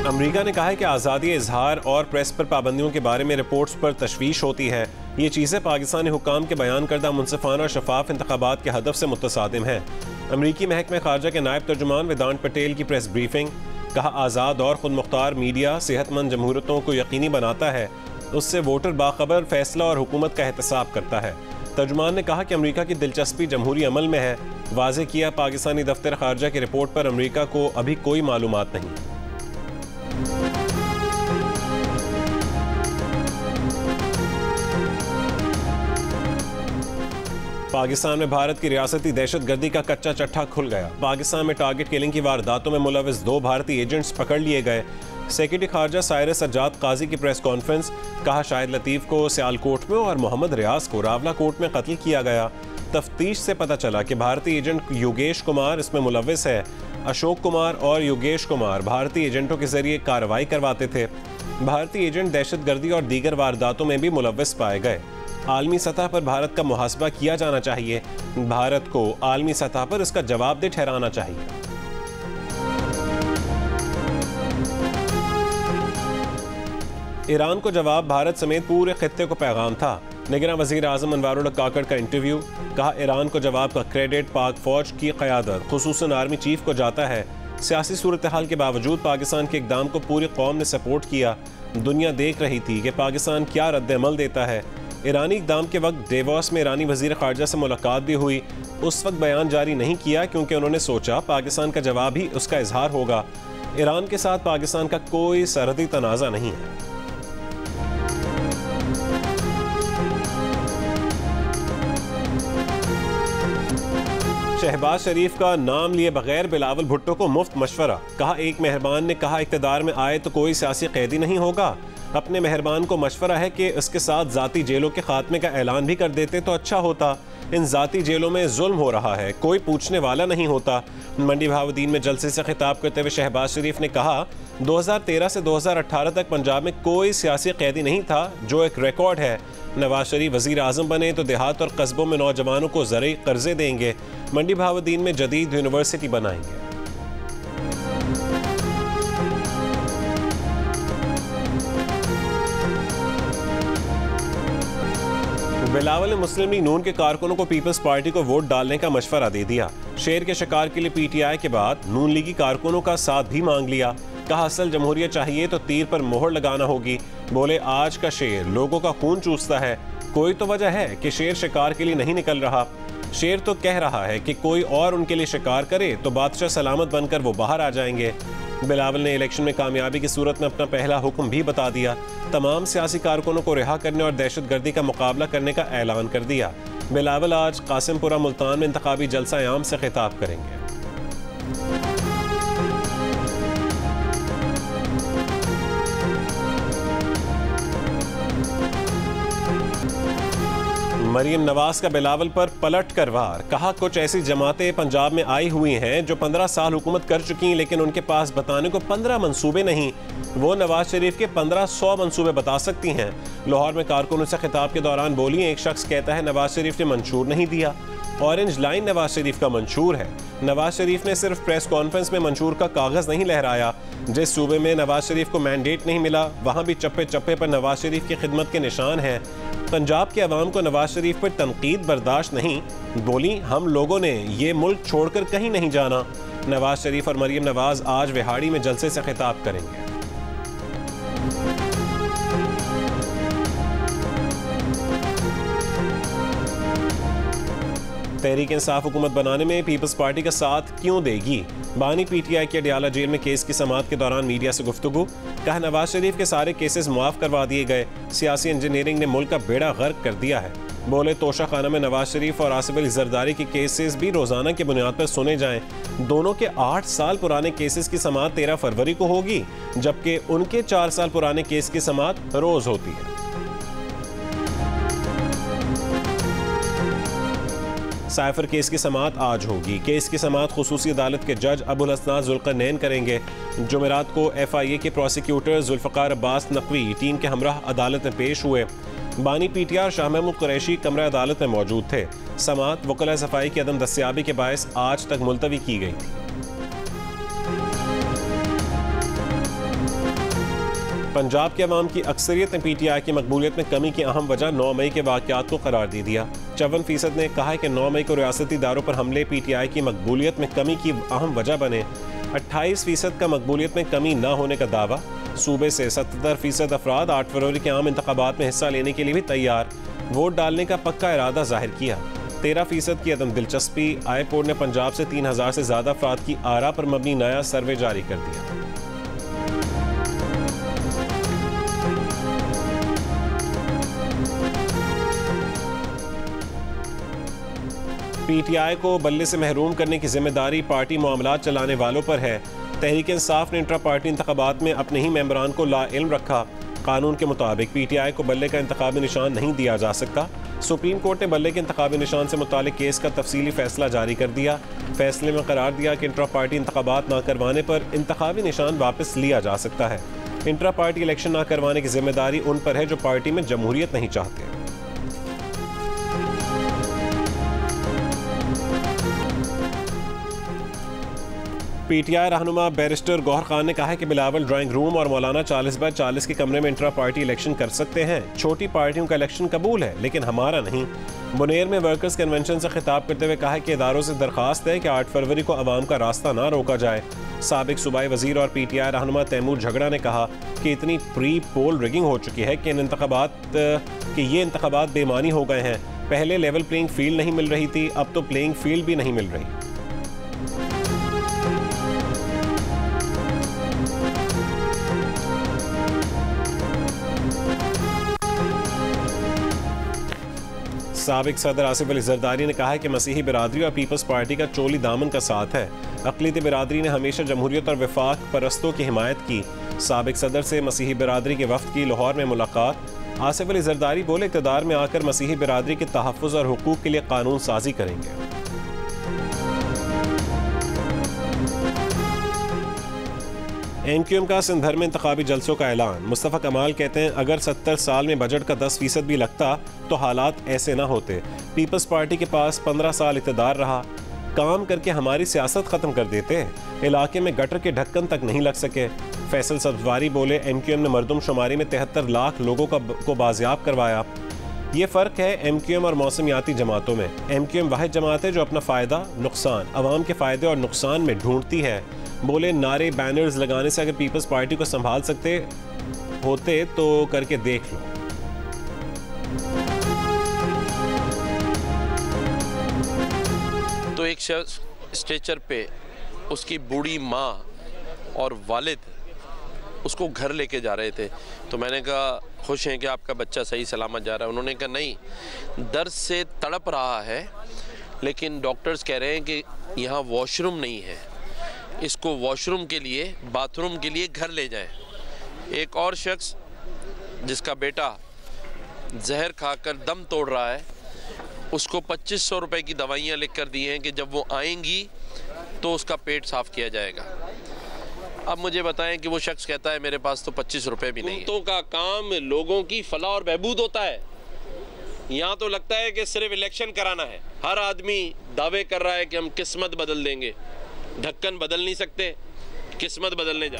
America ने कहा है कि आज़ादी इजहार और प्रेस पर पाबंदियों के बारे में रिपोर्ट्स पर तशवीश होती है। ये चीज़ें पाकिस्तानी हुक्काम के बयान करदा मुनसिफाना और शफाफ इंतखाबात के हदफ से मुतसादिम है। अमरीकी महकमे खारजा के नायब तर्जुमान वेदांत पटेल की प्रेस ब्रीफिंग। कहा, आज़ाद और खुद मुख्तार मीडिया सेहतमंद जमहूरियतों को यकीनी बनाता है, उससे वोटर बाखबर फैसला और हुकूमत का एहतसाब करता है। तर्जुमान ने कहा कि अमरीका की दिलचस्पी जमहूरी अमल में है। वाज़ेह किया, पाकिस्तानी दफ्तर खारजा की रिपोर्ट पर अमरीका को अभी कोई मालूमात नहीं। पाकिस्तान में भारत की रियासती दहशतगर्दी का कच्चा चट्टा खुल गया। पाकिस्तान में टारगेट किलिंग की वारदातों में मुलविस 2 भारतीय एजेंट्स पकड़ लिए गए। सेक्रेटरी खारजा साइरस सज्जाद काजी की प्रेस कॉन्फ्रेंस। कहा, शाहिद लतीफ़ को सियालकोट में और मोहम्मद रियाज को रावला कोट में कत्ल किया गया। तफ्तीश से पता चला कि भारतीय एजेंट योगेश कुमार इसमें मुलविस है। अशोक कुमार और योगेश कुमार भारतीय एजेंटों के जरिए कार्रवाई करवाते थे। भारतीय एजेंट दहशतगर्दी और दीगर वारदातों में भी मुलविस पाए गए। आलमी सतह पर भारत का मुहासबा किया जाना चाहिए। भारत को आलमी सतह पर इसका जवाबदेह ठहराना चाहिए। ईरान को जवाब भारत समेत पूरे खित्ते को पैगाम था। निगरान वज़ीर आज़म अनवारुल हक काकड़ का इंटरव्यू। कहा, ईरान को जवाब का क्रेडिट पाक फौज की क़यादत खुसूसन आर्मी चीफ को जाता है। सियासी सूरत हाल के बावजूद पाकिस्तान के इक़दाम को पूरी कौम ने सपोर्ट किया। दुनिया देख रही थी कि पाकिस्तान क्या रद्द-ए-अमल देता है। ईरानी इक़दाम के वक्त डेवोस में ईरानी वज़ीर ख़ारजा से मुलाकात भी हुई। उस वक्त बयान जारी नहीं किया क्योंकि उन्होंने सोचा पाकिस्तान का जवाब ही उसका इजहार होगा। ईरान के साथ पाकिस्तान का कोई सरहदी तनाज़ा नहीं है। शहबाज शरीफ का नाम लिए बगैर बिलावल भुट्टो को मुफ्त मशवरा। कहा, एक मेहरबान ने कहा, इक़्तिदार में आए तो कोई सियासी कैदी नहीं होगा। अपने मेहरबान को मशवरा है कि उसके साथ ज़ाती जेलों के खात्मे का ऐलान भी कर देते तो अच्छा होता। इन ज़ाती जेलों में जुल्म हो रहा है, कोई पूछने वाला नहीं होता। मंडी बहाउद्दीन में जलसे से खिताब करते हुए शहबाज शरीफ ने कहा, 2013 से 2018 तक पंजाब में कोई सियासी कैदी नहीं था, जो एक रिकॉर्ड है। नवाज शरीफ वज़ीर आज़म बने तो देहात और कस्बों में नौजवानों को ज़रूरी कर्जे देंगे। मंडी बहाउद्दीन में जदीद यूनिवर्सिटी बनाएंगे। बिलावल ने मुस्लिम लीग नून के कारकुनों को पीपल्स पार्टी को वोट डालने का मशवरा दे दिया। शेर के शिकार के लिए पीटीआई के बाद नून लीगी कारकुनों का साथ भी मांग लिया। कहा, असल जमहूरियत चाहिए तो तीर पर मोहर लगाना होगी। बोले, आज का शेर लोगों का खून चूसता है। कोई तो वजह है कि शेर शिकार के लिए नहीं निकल रहा। शेर तो कह रहा है कि कोई और उनके लिए शिकार करे तो बादशाह सलामत बनकर वो बाहर आ जाएंगे। बिलावल ने इलेक्शन में कामयाबी की सूरत में अपना पहला हुक्म भी बता दिया। तमाम सियासी कारकुनों को रिहा करने और दहशतगर्दी का मुकाबला करने का ऐलान कर दिया। बिलावल आज कासिमपुरा मुल्तान में इंतखाबी जलसा आम से खिताब करेंगे। मरीम नवाज का बिलावल पर पलट कर वार। कहा, कुछ ऐसी जमातें पंजाब में आई हुई हैं जो 15 साल हुकूमत कर चुकी, लेकिन उनके पास बताने को 15 मंसूबे नहीं। वो नवाज शरीफ के 1500 मंसूबे बता सकती हैं। लाहौर में कारकुनों से खिताब के दौरान बोली, एक शख्स कहता है नवाज शरीफ ने मंशूर नहीं दिया। ऑरेंज लाइन नवाज शरीफ का मंशूर है। नवाज शरीफ ने सिर्फ प्रेस कॉन्फ्रेंस में मंशूर का कागज नहीं लहराया। जिस सूबे में नवाज शरीफ को मैंडेट नहीं मिला, वहाँ भी चप्पे चप्पे पर नवाज शरीफ की खिदमत के निशान हैं। पंजाब के अवाम को नवाज शरीफ पर तनकीद बर्दाश्त नहीं। बोली, हम लोगों ने ये मुल्क छोड़कर कहीं नहीं जाना। नवाज शरीफ और मरीम नवाज आज विहाड़ी में जलसे से खिताब करेंगे। तहरीक इंसाफ हुकूमत बनाने में पीपल्स पार्टी का साथ क्यों देगी? बानी पीटीआई के अडियाला जेल में केस की समाअत के दौरान मीडिया से गुफ्तगू। कहा, नवाज शरीफ के सारे केसेस मुआफ करवा दिए गए। सियासी इंजीनियरिंग ने मुल्क का बेड़ा गर्क कर दिया है। बोले, तोशा खाना में नवाज शरीफ और आसिफ अली जरदारी के केसेस भी रोजाना की बुनियाद पर सुने जाएं। दोनों के 8 साल पुराने केसेस की समाअत 13 फरवरी को होगी, जबकि उनके 4 साल पुराने केस की समाअत रोज होती है। साइफर केस की समाअत आज होगी। केस की समाअत खुसूसी अदालत के जज अबुल हसनात जुल्करनैन करेंगे। जुमेरात को FIA के प्रोसिक्यूटर जुल्फ़िकार अब्बास नकवी टीम के हमराह अदालत में पेश हुए। बानी PTR शाह महमूद कुरैशी कमरा अदालत में मौजूद थे। समाअत वकला सफाई की अदम दस्तियाबी के बायस आज तक मुलतवी की गई थी। पंजाब के अवाम की अक्सरियत ने PTI की मकबूलियत में कमी की अहम वजह 9 मई के वाक़यात को करार दे दिया। 54% ने कहा है कि 9 मई को रियासती इदारों पर हमले PTI की मकबूलियत में कमी की अहम वजह बने। 28% का मकबूलियत में कमी न होने का दावा। सूबे से 77% अफराद 8 फरवरी के आम इंतखाबात में हिस्सा लेने के लिए भी तैयार, वोट डालने का पक्का इरादा जाहिर किया। 13% की अदम दिलचस्पी। आई पोल ने पंजाब से 3000 से ज़्यादा अफराद की आरा पर मबनी नया सर्वे जारी कर दिया। PTI को बल्ले से महरूम करने की जिम्मेदारी पार्टी मामलात चलाने वालों पर है। तहरीक इंसाफ ने इंट्रा पार्टी इंतखाबात में अपने ही मेंबरान को लाइल्म रखा। कानून के मुताबिक PTI को बल्ले का इंतखाबी निशान नहीं दिया जा सकता। सुप्रीम कोर्ट ने बल्ले के इंतखाबी निशान से मुतालिक केस का तफसीली फैसला जारी कर दिया। फैसले में करार दिया कि इंट्रा पार्टी इंतखाबात न करवाने पर इंतखाबी निशान वापस लिया जा सकता है। इंट्रा पार्टी इलेक्शन न करवाने की जिम्मेदारी उन पर है जो पार्टी में जमहूरियत नहीं चाहते। PTI रहनुमा बैरिस्टर गौहर खान ने कहा है कि बिलावल ड्राइंग रूम और मौलाना 40/40 के कमरे में इंट्रा पार्टी इलेक्शन कर सकते हैं। छोटी पार्टियों का इलेक्शन कबूल है लेकिन हमारा नहीं। बुनेर में वर्कर्स कन्वेंशन से खिताब करते हुए कहा है कि इदारों से दरखास्त है कि 8 फरवरी को अवाम का रास्ता ना रोका जाए। साबिक सूबाई वजीर और PTI रहनुमा तैमूर झगड़ा ने कहा कि इतनी प्री पोल रिगिंग हो चुकी है कि ये इंतखाबात बेमानी हो गए हैं। पहले लेवल प्लेइंग फील्ड नहीं मिल रही थी, अब तो प्लेइंग फील्ड भी नहीं मिल रही। साबिक सदर आसिफ अली जरदारी ने कहा है कि मसीही बिरादरी और पीपल्स पार्टी का चोली दामन का साथ है। अक़लियती बिरादरी ने हमेशा जमहूरियत और वफाक परस्तों की हिमायत की। साबिक सदर से मसीही बिरादरी के वफ़द की लाहौर में मुलाकात। आसिफ अली जरदारी बोले इक़्तिदार में आकर मसीही बिरादरी के तहफ़्फ़ुज़ और हुकूक़ के लिए कानून साजी करेंगे। MQM का सिंध भर में इंतखाबी जलसों का ऐलान। मुस्तफ़ा कमाल कहते हैं अगर 70 साल में बजट का 10% भी लगता तो हालात ऐसे ना होते। पीपल्स पार्टी के पास 15 साल इक़्तिदार रहा, काम करके हमारी सियासत ख़त्म कर देते। इलाके में गटर के ढक्कन तक नहीं लग सके। फैसल सब्जवारी बोले MQM ने मरदमशुमारी में 73 लाख लोगों को बाजियाब करवाया। ये फ़र्क है MQM और मौसमियाती जमातों में। MQM वाहिद जमात है जो अपना फ़ायदा नुकसान अवाम के फ़ायदे और नुकसान में ढूंढती है। बोले नारे बैनर्स लगाने से अगर पीपल्स पार्टी को संभाल सकते होते तो करके देख लो। तो एक शख्स स्ट्रेचर पे उसकी बूढ़ी माँ और वालिद उसको घर लेके जा रहे थे, तो मैंने कहा खुश हैं कि आपका बच्चा सही सलामत जा रहा है? उन्होंने कहा नहीं, दर्द से तड़प रहा है लेकिन डॉक्टर्स कह रहे हैं कि यहाँ वॉशरूम नहीं है, इसको वॉशरूम के लिए बाथरूम के लिए घर ले जाएं। एक और शख्स जिसका बेटा जहर खाकर दम तोड़ रहा है, उसको 2500 रुपए की दवाइयाँ लिख कर दी हैं कि जब वो आएंगी तो उसका पेट साफ किया जाएगा। अब मुझे बताएं कि वो शख्स कहता है मेरे पास तो 25 रुपए भी नहीं। हुकूमतों का काम लोगों की फलाह और बहबूद होता है। यहाँ तो लगता है कि सिर्फ इलेक्शन कराना है। हर आदमी दावे कर रहा है कि हम किस्मत बदल देंगे। ढक्कन बदल नहीं सकते, किस्मत बदलने जा।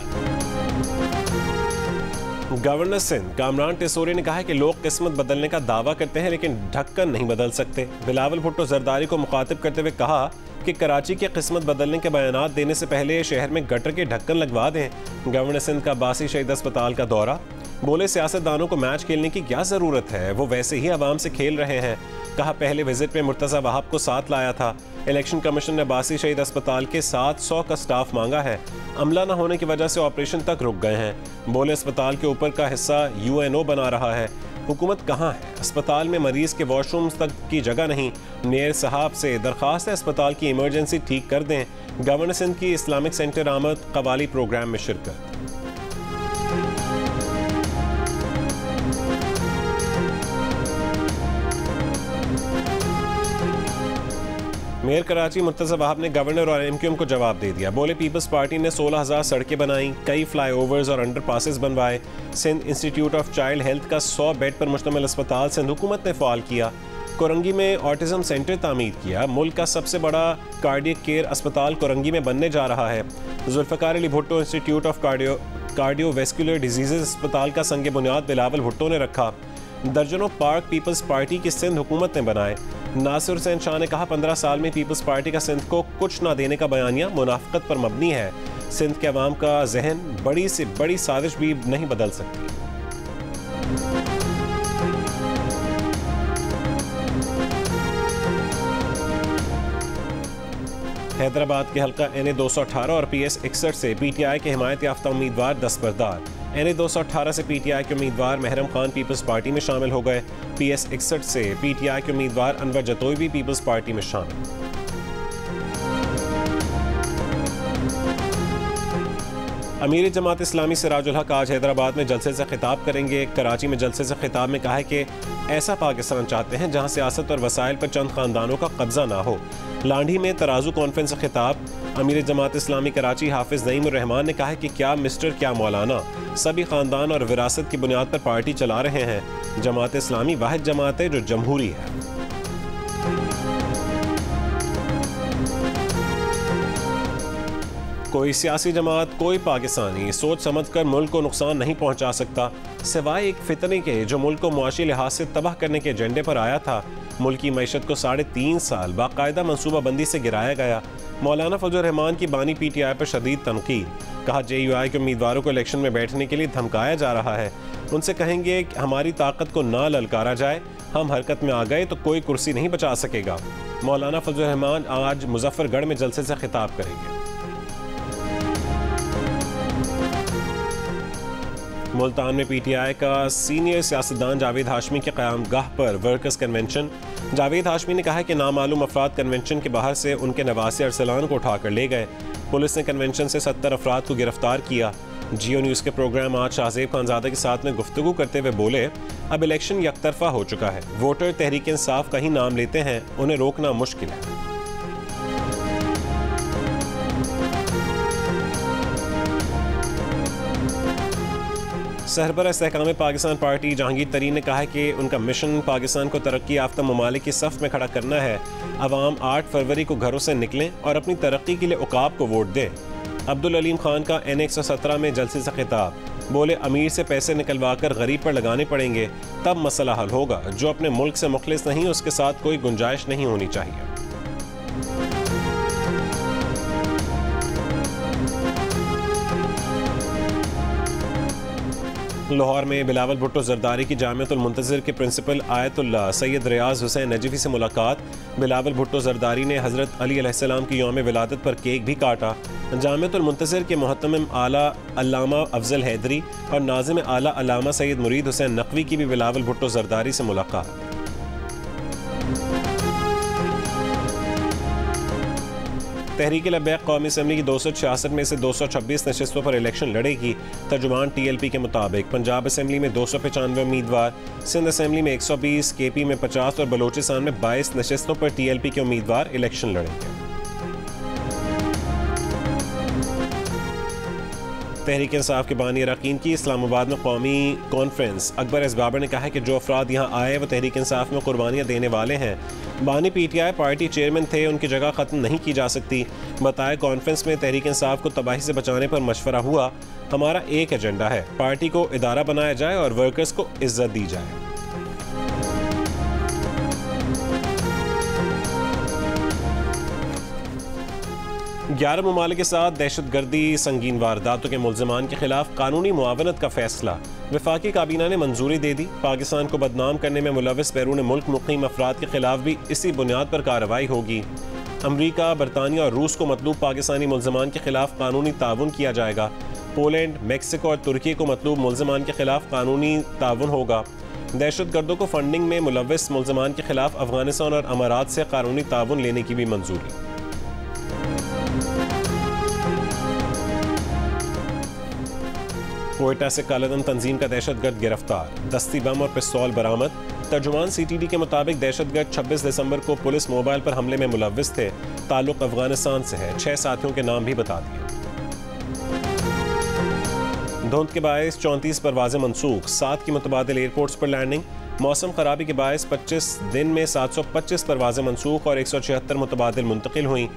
गवर्नर सिंध कामरान टेसोरी ने कहा है कि लोग किस्मत बदलने का दावा करते हैं लेकिन ढक्कन नहीं बदल सकते। बिलावल भुट्टो जरदारी को मुखातिब करते हुए कहा कि कराची की किस्मत बदलने के बयानात देने से पहले शहर में गटर के ढक्कन लगवा दें। गवर्नर सिंध का बासी शहीद अस्पताल का दौरा। बोले सियासतदानों को मैच खेलने की क्या ज़रूरत है, वो वैसे ही आवाम से खेल रहे हैं। कहा पहले विजिट में मुर्तज़ा वहाब को साथ लाया था। इलेक्शन कमीशन ने बासी शहीद अस्पताल के 700 का स्टाफ मांगा है। अमला न होने की वजह से ऑपरेशन तक रुक गए हैं। बोले अस्पताल के ऊपर का हिस्सा UNO बना रहा है। हुकूमत कहाँ है? अस्पताल में मरीज के वॉशरूम्स तक की जगह नहीं। मेयर साहब से दरख्वास्त है अस्पताल की इमरजेंसी ठीक कर दें। गवर्नर सिंध की इस्लामिक सेंटर आमद कवाली प्रोग्राम में शिरकत। मेयर कराची मुर्तज़ा वहाब ने गवर्नर और MQM को जवाब दे दिया। बोले पीपल्स पार्टी ने 16,000 सड़कें बनाई, कई फ्लाईओवर्स और अंडरपासेस बनवाए। Sindh institute of child health का 100 बेड पर मुश्तमिल अस्पताल सिंध हुकूमत ने फ़ाल किया। कोरंगी में ऑटिज़म सेंटर तामीर किया। मुल्क का सबसे बड़ा कार्डियक केयर अस्पताल कोरंगी में बनने जा रहा है। Zulfikar Ali Bhutto institute of cardiovascular disease अस्पताल का संग बुनियाद बिलावल भुट्टो ने रखा। दर्जनों पार्क पीपल्स पार्टी की सिंध हुकूमत ने बनाए। नासिर हुसैन शाह ने कहा 15 साल में पीपल्स पार्टी का सिंध को कुछ ना देने का बयानिया मुनाफिकत पर मबनी है। सिंध के अवाम का जहन बड़ी से बड़ी साजिश भी नहीं बदल सकती। हैदराबाद के हल्का NA 218 और PS 61 से PTI के हिमायत याफ्ता उम्मीदवार दस्तबरदार। NA 218 से PTI के उम्मीदवार महरम खान पीपल्स पार्टी में शामिल हो गए। PS 61 से PTI के उम्मीदवार अनवर जतोई भी पीपल्स पार्टी में शामिल। अमीर जमात इस्लामी सिराजुल हक आज हैदराबाद में जलसे से खिताब करेंगे। कराची में जलसे से खिताब में कहा है कि ऐसा पाकिस्तान चाहते हैं जहां सियासत और वसाइल पर चंद खानदानों का कब्जा ना हो। लांढी में तराजू कॉन्फ्रेंस से खिताब अमीर जमात इस्लामी कराची हाफिज नईम उर रहमान ने कहा है कि क्या मिस्टर क्या मौलाना सभी खानदान और विरासत की बुनियाद पर पार्टी चला रहे हैं। जमात इस्लामी वाहिद जमात है जो जमहूरी है। कोई सियासी जमात, कोई पाकिस्तानी सोच समझकर मुल्क को नुकसान नहीं पहुंचा सकता सिवाय एक फितने के जो मुल्क को मुआशी लिहाज से तबाह करने के एजेंडे पर आया था। मुल्क की मईशत को 3.5 साल बाकायदा मनसूबाबंदी से गिराया गया। मौलाना फजल रहमान की बानी PTI पर शदीद तनकीद। कहा JUI के उम्मीदवारों को इलेक्शन में बैठने के लिए धमकाया जा रहा है। उनसे कहेंगे कि हमारी ताकत को ना ललकारा जाए, हम हरकत में आ गए तो कोई कुर्सी नहीं बचा सकेगा। मौलाना फजल रहमान आज मुजफ्फरगढ़ में जलसे से खिताब करेंगे। मुल्तान में PTI का सीनियर सियासतदान जावेद हाशमी के क़यामगाह पर वर्कर्स कन्वेंशन। जावेद हाशमी ने कहा है कि नामालूम अफराद कन्वेंशन के बाहर से उनके नवासे अरसलान को उठाकर ले गए। पुलिस ने कन्वेंशन से 70 अफराद को गिरफ्तार किया। जियो न्यूज़ के प्रोग्राम आज शाहजेब खानजादा के साथ में गुफ्तगू करते हुए बोले, अब इलेक्शन यकतरफा हो चुका है। वोटर तहरीक इंसाफ का ही नाम लेते हैं, उन्हें रोकना मुश्किल है। सरबराह इस्तेहकाम पाकिस्तान पार्टी जहांगीर तरीन ने कहा है कि उनका मिशन पाकिस्तान को तरक्की याफ्ता ममालिक की सफ़ में खड़ा करना है। अवाम 8 फरवरी को घरों से निकलें और अपनी तरक्की के लिए उकाब को वोट दें। अब्दुल अलीम खान का NA 117 में जलसे से खिताब। बोले, अमीर से पैसे निकलवा कर गरीब पर लगाने पड़ेंगे, तब मसला हल होगा। जो अपने मुल्क से मुखलिस नहीं उसके साथ कोई गुंजाइश नहीं होनी चाहिए। लाहौर में बिलावल भुट्टो जरदारी की जामियतुल मुंतज़िर के प्रिंसिपल आयतुल्लाह सैयद रियाज हुसैन नजफी से मुलाकात। बिलावल भुट्टो जरदारी ने हज़रत अली अलैहिस्सलाम की यौम विलादत पर केक भी काटा। जामियतुल मुंतज़िर के मुहतमिम आला अल्लामा अफजल हैदरी और नाज़िम आला अल्लामा सैयद मुरीद हुसैन नकवी की भी बिलावल भुट्टो जरदारी से मुलाकात। तहरीक लब्बैक कौमी असम्बली की 266 में से 226 नशस्तों पर इलेक्शन लड़ेगी। तर्जुमान TLP के मुताबिक पंजाब असम्बली में 295 उम्मीदवार, सिंध असम्बली में 120, KP में 50 और बलोचिस्तान में 22 नशस्तों पर TLP के उम्मीदवार इलेक्शन लड़ेंगे। तहरीक इंसाफ के बानी अरकान की इस्लामाबाद में कौमी कॉन्फ्रेंस। अकबर एस बाबर ने कहा है कि जो अफराद यहाँ आए वो तहरीक इंसाफ में कुर्बानियाँ देने वाले हैं। बानी PTI पार्टी चेयरमैन थे, उनकी जगह ख़त्म नहीं की जा सकती। बताया कॉन्फ्रेंस में तहरीक इंसाफ को तबाही से बचाने पर मशवरा हुआ। हमारा एक एजेंडा है, पार्टी को इदारा बनाया जाए और वर्कर्स को इज्जत दी जाए। ग्यारह ममालिक के साथ दहशतगर्दी संगीन वारदातों के मुल्ज़िमान के खिलाफ कानूनी मुआवनत का फैसला। वफाकी काबीना ने मंजूरी दे दी। पाकिस्तान को बदनाम करने में मुलविस बैरून मुल्क मुक़ीम अफराद के खिलाफ भी इसी बुनियाद पर कार्रवाई होगी। अमरीका, बरतानिया और रूस को मतलूब पाकिस्तानी मुल्ज़िमान के खिलाफ कानूनी ताउन किया जाएगा। पोलैंड, मेक्सिको और तुर्की को मतलूब मुल्ज़िमान के खिलाफ कानूनी ताउन होगा। दहशतगर्दों को फंडिंग में मुलविस मुल्ज़िमान के खिलाफ अफगानिस्तान और अमारात से कानूनी ताउन लेने की भी मंजूरी। कोयटा से कालाधन तंजीम का दहशतगर्द गिरफ्तार, दस्ती बम और पिस्तौल बरामद। तर्जुमान CTD के मुताबिक दहशतगर्द 26 दिसंबर को पुलिस मोबाइल पर हमले में मुलविस थे। ताल्लुक अफगानिस्तान से है। 6 साथियों के नाम भी बता दिए। धुंध के बायस 34 परवाजें मनसूख, 7 की मुतबादिल एयरपोर्ट्स पर लैंडिंग। मौसम खराबी के बायस 25 दिन में 725 परवाजें मनसूख और 176 मुतबादिल मुंतकिल हुई।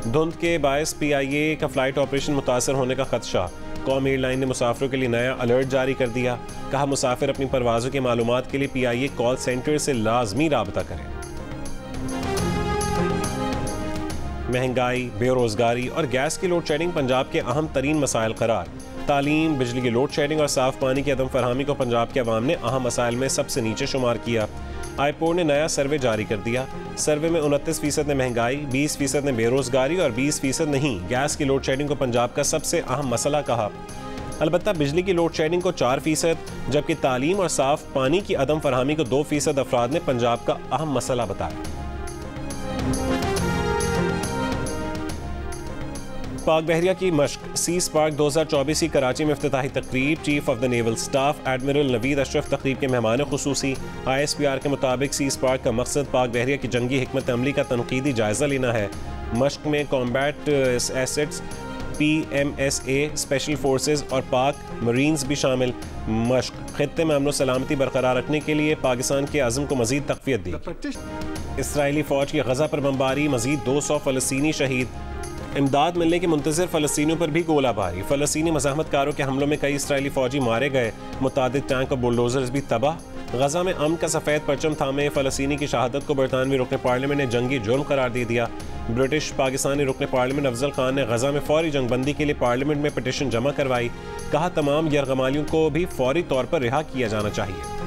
धुंध के बायस PIA का फ्लाइट ऑपरेशन मुतासर होने का खदशा। कौम एयरलाइन ने मुसाफिरों के लिए नया अलर्ट जारी कर दिया। कहा मुसाफिर अपनी परवाज़ों की मालूमात के लिए PIA कॉल सेंटर से लाजमी राबता करें। महंगाई, बेरोजगारी और गैस की लोड शेडिंग पंजाब के अहम तरीन मसाइल करार। तालीम, बिजली की लोड शेडिंग और साफ पानी की अदम फरहमी को पंजाब के अवाम ने अहम मसाइल में सबसे नीचे शुमार किया। आईपोर्ट ने नया सर्वे जारी कर दिया। सर्वे में 29% ने महंगाई, 20% ने बेरोजगारी और 20% नहीं गैस की लोड शेडिंग को पंजाब का सबसे अहम मसला कहा। अलबत्ता बिजली की लोड शेडिंग को 4%, जबकि तालीम और साफ पानी की अदम फरहमी को 2% अफराद ने पंजाब का अहम मसला बताया। पाक बहरिया की मश्क सी स्पार्क 2024 की कराची में इफ्तिताही तकरीब। Chief of the naval staff admiral Naveed Ashraf तकरीब के मेहमान खुसूसी। ISPR के मुताबिक सी स्पार्क का मकसद पाक बहरिया की जंगी हिकमत अमली का तनकीदी जायजा लेना है। मश्क में combat assets, PMSA, special forces और पाक मरीन्स भी शामिल। मश्क खित्ते में अमन सलामती बरकरार रखने के लिए पाकिस्तान के अज़्म को मजीद तक़वियत दी। इसराइली फ़ौज की गज़ा पर बमबारी, मजीद 200 फ़लस्तीनी शहीद। इमदाद मिलने के मुंतज़िर फ़लस्तीनियों पर भी गोलाबारी। फ़लस्तीनी मज़ाहमतकारों के हमलों में कई इसराइली फ़ौजी मारे गए। मुतादिद टैंक और बुलडोज़र्स भी तबाह। गज़ा में अमन का सफ़ेद परचम थामे फ़लस्तीनी की शहादत को बरतानवी रुकन पार्लियामेंट ने जंगी जुर्म करार दे दिया। ब्रिटिश पाकिस्तानी रुकन पार्लियामेंट अफजल खान ने गज़ा में फ़ौरी जंगबंदी के लिए पार्लियामेंट में पिटीशन जमा करवाई। कहा तमाम यरगमालियों को भी फ़ौरी तौर पर रिहा किया जाना चाहिए।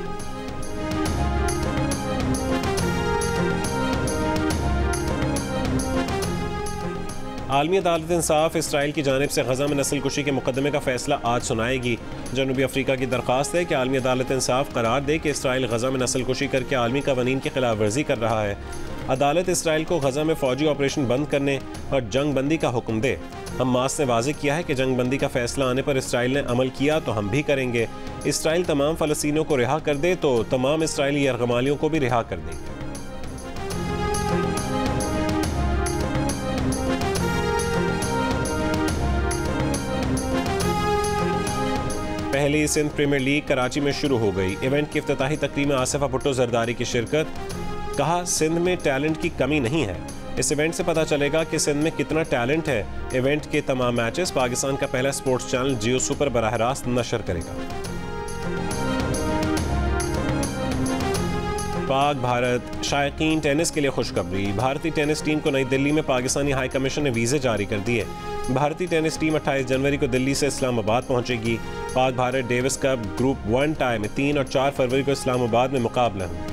आलमी अदालत इंसाफ इसराइल की जानिब से गज़ा में नस्ल कुशी के मुकदमे का फैसला आज सुनाएगी। जनूबी अफ्रीका की दरख्वास्त है कि आलमी अदालत इंसाफ करार दे कि इसराइल गज़ा में नस्ल कुशी करके आलमी कवानीन की खिलाफ वर्जी कर रहा है। अदालत इसराइल को गज़ा में फ़ौजी ऑपरेशन बंद करने और जंग बंदी का हुक्म दे। हमास ने वाज़ेह किया है कि जंग बंदी का फैसला आने पर इसराइल ने अमल किया तो हम भी करेंगे। इसराइल तमाम फ़लस्तीनियों को रिहा कर दे तो तमाम इसराइली यरगमालियों को भी रिहा कर देंगे। पहली सिंध प्रीमियर लीग कराची में शुरू हो गई। इवेंट की इफ्तिताही तकरीब में आसिफा भुट्टो जरदारी की शिरकत। कहा सिंध में टैलेंट की कमी नहीं है। इस इवेंट से पता चलेगा कि सिंध में कितना टैलेंट है। इवेंट के तमाम मैचेस पाकिस्तान का पहला स्पोर्ट्स चैनल जियो सुपर बराह रास्त नशर करेगा। पाक भारत शायकीन टेनिस के लिए खुशखबरी। भारतीय टेनिस टीम को नई दिल्ली में पाकिस्तानी हाई कमीशन ने वीज़े जारी कर दिए। भारतीय टेनिस टीम 28 जनवरी को दिल्ली से इस्लामाबाद पहुंचेगी। Pak Bharat Davis cup group 1 tie में 3 और 4 फरवरी को इस्लामाबाद में मुकाबला होंगे।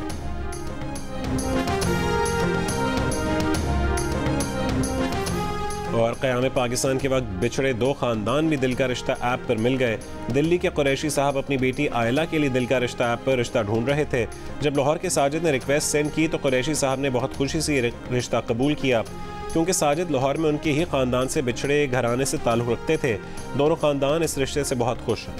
और क़याम पाकिस्तान के वक्त बिछड़े दो ख़ानदान भी दिल का रिश्ता ऐप पर मिल गए। दिल्ली के कुरैशी साहब अपनी बेटी आयला के लिए दिल का रिश्ता ऐप पर रिश्ता ढूंढ रहे थे। जब लाहौर के साजिद ने रिक्वेस्ट सेंड की तो कुरैशी साहब ने बहुत खुशी से रिश्ता कबूल किया, क्योंकि साजिद लाहौर में उनके ही ख़ानदान से बिछड़े घराने से ताल्लुक़ रखते थे। दोनों ख़ानदान इस रिश्ते से बहुत खुश हैं।